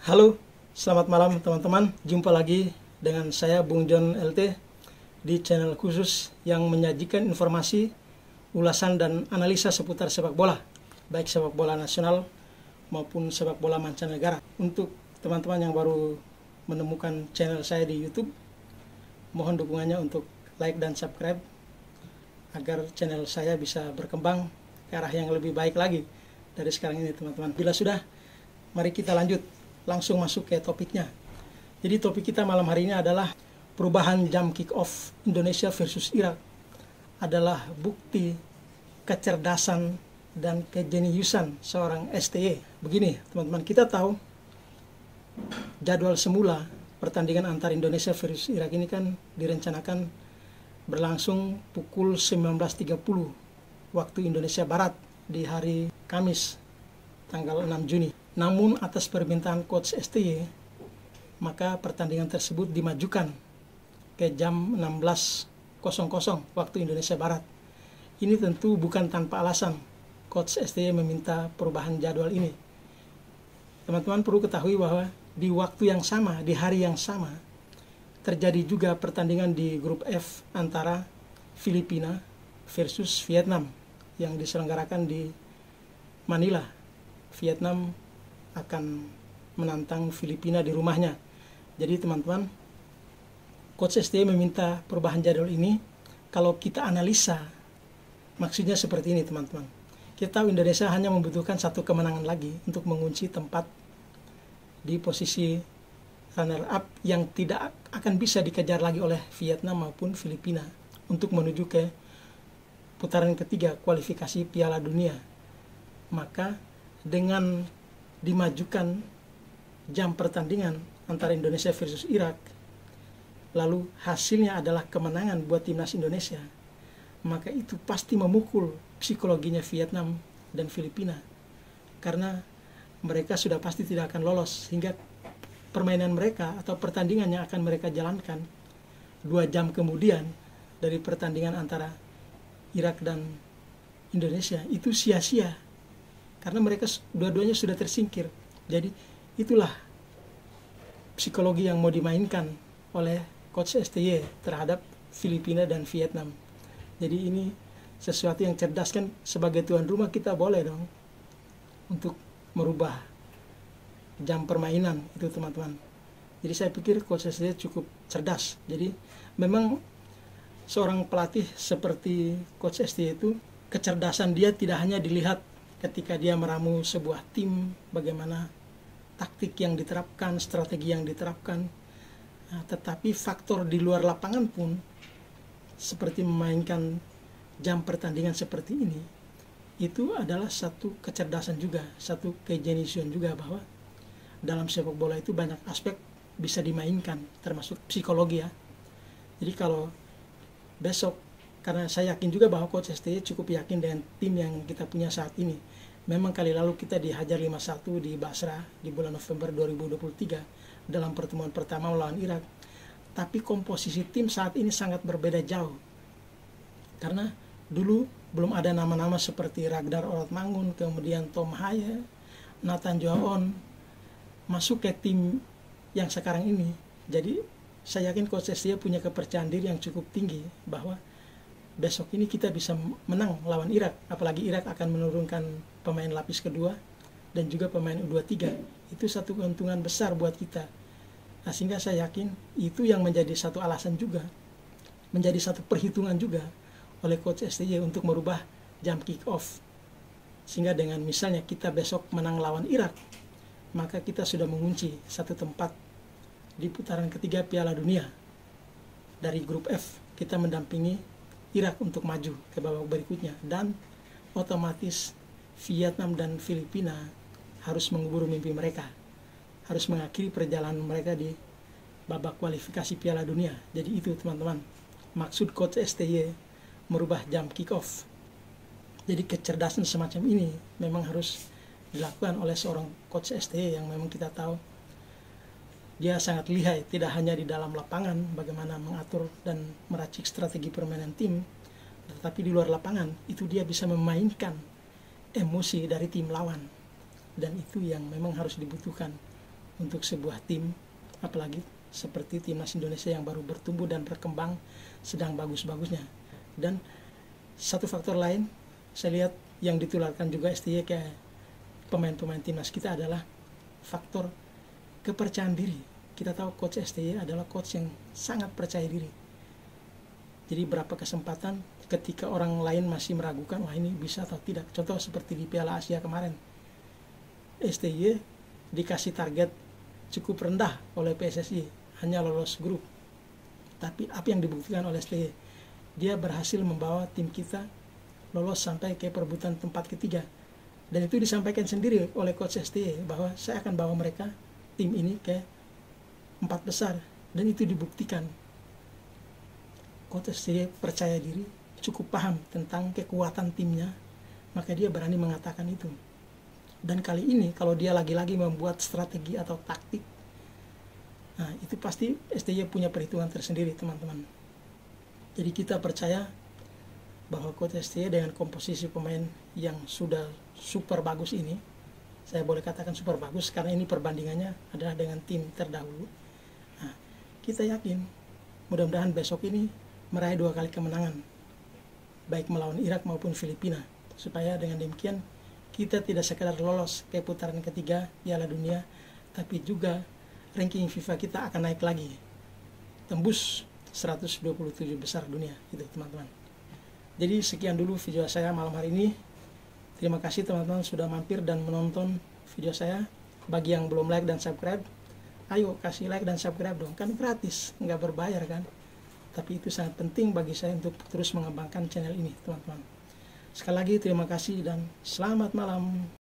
Halo, selamat malam teman-teman. Jumpa lagi dengan saya Bung John LT di channel khusus yang menyajikan informasi, ulasan dan analisa seputar sepak bola, baik sepak bola nasional maupun sepak bola mancanegara. Untuk teman-teman yang baru menemukan channel saya di YouTube, mohon dukungannya untuk like dan subscribe agar channel saya bisa berkembang ke arah yang lebih baik lagi dari sekarang ini, teman-teman. Bila sudah, mari kita lanjut langsung masuk ke topiknya. Jadi topik kita malam hari ini adalah perubahan jam kick off Indonesia versus Irak adalah bukti kecerdasan dan kejeniusan seorang STY. Begini teman-teman, kita tahu jadwal semula pertandingan antar Indonesia versus Irak ini kan direncanakan berlangsung pukul 19.30 waktu Indonesia Barat di hari Kamis tanggal 6 Juni. Namun atas permintaan Coach STY, maka pertandingan tersebut dimajukan ke jam 16.00 waktu Indonesia Barat. Ini tentu bukan tanpa alasan Coach STY meminta perubahan jadwal ini. Teman-teman perlu ketahui bahwa di waktu yang sama, di hari yang sama, terjadi juga pertandingan di grup F antara Filipina versus Vietnam yang diselenggarakan di Manila. Vietnam akan menantang Filipina di rumahnya. Jadi teman-teman, Coach STY meminta perubahan jadwal ini. Kalau kita analisa, maksudnya seperti ini teman-teman. Kita tahu Indonesia hanya membutuhkan satu kemenangan lagi untuk mengunci tempat di posisi runner up yang tidak akan bisa dikejar lagi oleh Vietnam maupun Filipina untuk menuju ke putaran ketiga kualifikasi Piala Dunia. Maka dengan dimajukan jam pertandingan antara Indonesia versus Irak, lalu hasilnya adalah kemenangan buat timnas Indonesia, maka itu pasti memukul psikologinya Vietnam dan Filipina, karena mereka sudah pasti tidak akan lolos, sehingga permainan mereka atau pertandingan yang akan mereka jalankan 2 jam kemudian dari pertandingan antara Irak dan Indonesia itu sia-sia, karena mereka dua-duanya sudah tersingkir. Jadi itulah psikologi yang mau dimainkan oleh Coach STY terhadap Filipina dan Vietnam. Jadi ini sesuatu yang cerdas, kan sebagai tuan rumah kita boleh dong untuk merubah jam permainan itu teman-teman. Jadi saya pikir Coach STY cukup cerdas. Jadi memang seorang pelatih seperti Coach STY itu, kecerdasan dia tidak hanya dilihat ketika dia meramu sebuah tim, bagaimana taktik yang diterapkan, strategi yang diterapkan, tetapi faktor di luar lapangan pun, seperti memainkan jam pertandingan seperti ini, itu adalah satu kecerdasan juga, satu kejeniusan juga, bahwa dalam sepak bola itu banyak aspek bisa dimainkan, termasuk psikologi ya. Jadi kalau besok, karena saya yakin juga bahwa Coach STY cukup yakin dengan tim yang kita punya saat ini. Memang kali lalu kita dihajar 5-1 di Basra di bulan November 2023 dalam pertemuan pertama melawan Irak. Tapi komposisi tim saat ini sangat berbeda jauh. Karena dulu belum ada nama-nama seperti Ragnar Orotmangun, kemudian Tom Haye, Nathan Joaon masuk ke tim yang sekarang ini. Jadi saya yakin Coach STY punya kepercayaan diri yang cukup tinggi bahwa besok ini kita bisa menang lawan Irak. Apalagi Irak akan menurunkan pemain lapis kedua dan juga pemain U23. Itu satu keuntungan besar buat kita. Nah, sehingga saya yakin itu yang menjadi satu alasan juga, menjadi satu perhitungan juga oleh Coach STY untuk merubah jam kick off. Sehingga dengan misalnya kita besok menang lawan Irak, maka kita sudah mengunci satu tempat di putaran ketiga Piala Dunia. Dari grup F kita mendampingi Irak untuk maju ke babak berikutnya, dan otomatis Vietnam dan Filipina harus mengubur mimpi mereka, harus mengakhiri perjalanan mereka di babak kualifikasi Piala Dunia. Jadi itu teman-teman, maksud Coach STY merubah jam kick off. Jadi kecerdasan semacam ini memang harus dilakukan oleh seorang Coach STY yang memang kita tahu dia sangat lihai, tidak hanya di dalam lapangan bagaimana mengatur dan meracik strategi permainan tim, tetapi di luar lapangan itu dia bisa memainkan emosi dari tim lawan. Dan itu yang memang harus dibutuhkan untuk sebuah tim, apalagi seperti timnas Indonesia yang baru bertumbuh dan berkembang sedang bagus-bagusnya. Dan satu faktor lain saya lihat yang ditularkan juga STY ke pemain-pemain timnas kita adalah faktor kepercayaan diri. Kita tahu coach STY adalah coach yang sangat percaya diri. Jadi berapa kesempatan ketika orang lain masih meragukan, wah ini bisa atau tidak. Contoh seperti di Piala Asia kemarin, STY dikasih target cukup rendah oleh PSSI, hanya lolos grup. Tapi apa yang dibuktikan oleh STY? Dia berhasil membawa tim kita lolos sampai ke perebutan tempat ketiga. Dan itu disampaikan sendiri oleh coach STY bahwa saya akan bawa mereka, tim ini, ke 4 besar. Dan itu dibuktikan. Coach STY percaya diri, cukup paham tentang kekuatan timnya, maka dia berani mengatakan itu. Dan kali ini kalau dia lagi-lagi membuat strategi atau taktik, nah itu pasti STY punya perhitungan tersendiri, teman-teman. Jadi kita percaya bahwa coach STY dengan komposisi pemain yang sudah super bagus ini, saya boleh katakan super bagus karena ini perbandingannya adalah dengan tim terdahulu. Nah, kita yakin mudah-mudahan besok ini meraih 2 kali kemenangan, baik melawan Irak maupun Filipina, supaya dengan demikian kita tidak sekedar lolos ke putaran ketiga Piala Dunia, tapi juga ranking FIFA kita akan naik lagi, tembus 127 besar dunia, itu teman-teman. Jadi sekian dulu video saya malam hari ini. Terima kasih teman-teman sudah mampir dan menonton video saya. Bagi yang belum like dan subscribe, ayo kasih like dan subscribe dong, kan gratis, nggak berbayar kan. Tapi itu sangat penting bagi saya untuk terus mengembangkan channel ini, teman-teman. Sekali lagi terima kasih dan selamat malam.